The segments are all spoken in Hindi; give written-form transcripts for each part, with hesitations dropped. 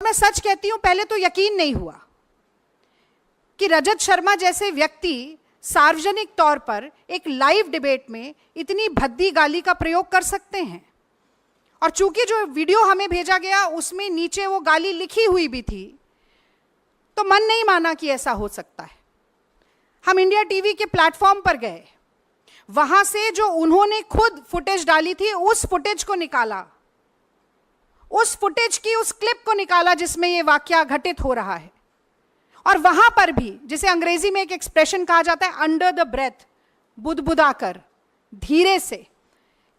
मैं सच कहती हूं, पहले तो यकीन नहीं हुआ कि रजत शर्मा जैसे व्यक्ति सार्वजनिक तौर पर एक लाइव डिबेट में इतनी भद्दी गाली का प्रयोग कर सकते हैं। और चूंकि जो वीडियो हमें भेजा गया उसमें नीचे वो गाली लिखी हुई भी थी, तो मन नहीं माना कि ऐसा हो सकता है। हम इंडिया टीवी के प्लेटफॉर्म पर गए, वहां से जो उन्होंने खुद फुटेज डाली थी उस फुटेज को निकाला, उस फुटेज की उस क्लिप को निकाला जिसमें ये वाकया घटित हो रहा है। और वहां पर भी, जिसे अंग्रेजी में एक एक्सप्रेशन कहा जाता है, अंडर द ब्रेथ, बुदबुदाकर, धीरे से,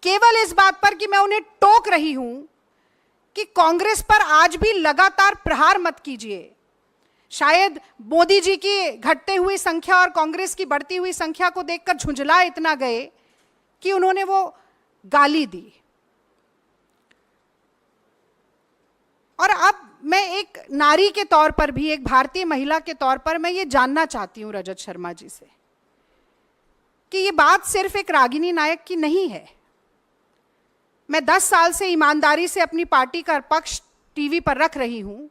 केवल इस बात पर कि मैं उन्हें टोक रही हूं कि कांग्रेस पर आज भी लगातार प्रहार मत कीजिए। शायद मोदी जी की घटते हुई संख्या और कांग्रेस की बढ़ती हुई संख्या को देखकर झुंझला इतना गए कि उन्होंने वो गाली दी। और अब मैं एक नारी के तौर पर भी, एक भारतीय महिला के तौर पर, मैं ये जानना चाहती हूं रजत शर्मा जी से कि ये बात सिर्फ एक रागिनी नायक की नहीं है। मैं 10 साल से ईमानदारी से अपनी पार्टी का पक्ष टीवी पर रख रही हूं।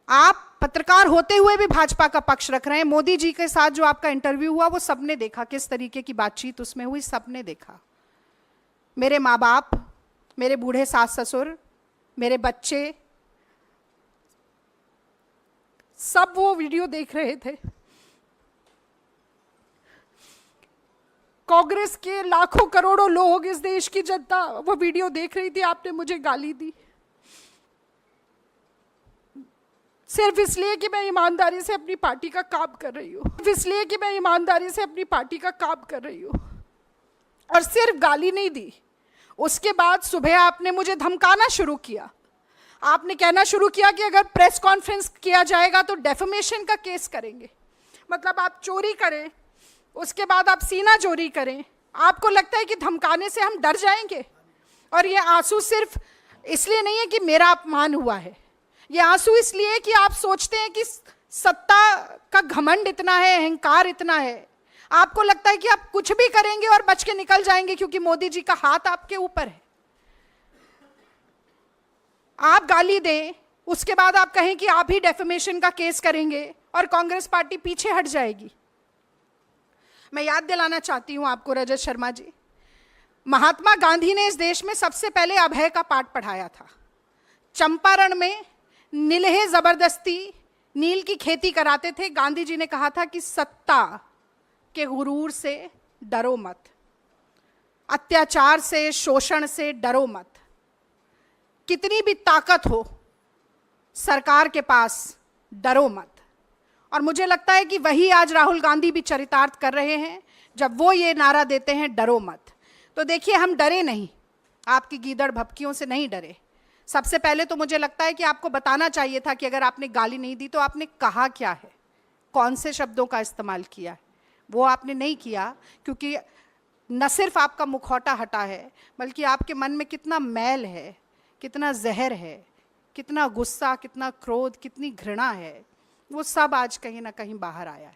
आप पत्रकार होते हुए भी भाजपा का पक्ष रख रहे हैं। मोदी जी के साथ जो आपका इंटरव्यू हुआ वो सबने देखा, किस तरीके की बातचीत उसमें हुई, सबने देखा। मेरे माँ बाप, मेरे बूढ़े सास ससुर, मेरे बच्चे, सब वो वीडियो देख रहे थे। कांग्रेस के लाखों करोड़ों लोग, इस देश की जनता वो वीडियो देख रही थी। आपने मुझे गाली दी सिर्फ इसलिए कि मैं ईमानदारी से अपनी पार्टी का काम कर रही हूँ, इसलिए कि मैं ईमानदारी से अपनी पार्टी का काम कर रही हूँ। और सिर्फ गाली नहीं दी, उसके बाद सुबह आपने मुझे धमकाना शुरू किया। आपने कहना शुरू किया कि अगर प्रेस कॉन्फ्रेंस किया जाएगा तो डेफेमेशन का केस करेंगे। मतलब आप चोरी करें, उसके बाद आप सीना चोरी करें। आपको लगता है कि धमकाने से हम डर जाएंगे? और ये आंसू सिर्फ इसलिए नहीं है कि मेरा अपमान हुआ है, ये आंसू इसलिए कि आप सोचते हैं कि सत्ता का घमंड इतना है, अहंकार इतना है, आपको लगता है कि आप कुछ भी करेंगे और बच के निकल जाएंगे क्योंकि मोदी जी का हाथ आपके ऊपर है। आप गाली दें, उसके बाद आप कहें कि आप ही डेफेमेशन का केस करेंगे और कांग्रेस पार्टी पीछे हट जाएगी। मैं याद दिलाना चाहती हूं आपको रजत शर्मा जी, महात्मा गांधी ने इस देश में सबसे पहले अभय का पाठ पढ़ाया था। चंपारण में नीलहे जबरदस्ती नील की खेती कराते थे। गांधी जी ने कहा था कि सत्ता के गुरूर से डरो मत, अत्याचार से, शोषण से डरो मत। कितनी भी ताकत हो सरकार के पास, डरो मत। और मुझे लगता है कि वही आज राहुल गांधी भी चरितार्थ कर रहे हैं जब वो ये नारा देते हैं, डरो मत। तो देखिए, हम डरे नहीं, आपकी गीदड़ भभकियों से नहीं डरे। सबसे पहले तो मुझे लगता है कि आपको बताना चाहिए था कि अगर आपने गाली नहीं दी तो आपने कहा क्या है, कौन से शब्दों का इस्तेमाल किया है। वो आपने नहीं किया क्योंकि न सिर्फ आपका मुखौटा हटा है, बल्कि आपके मन में कितना मैल है, कितना जहर है, कितना गुस्सा, कितना क्रोध, कितनी घृणा है, वो सब आज कहीं ना कहीं बाहर आया है।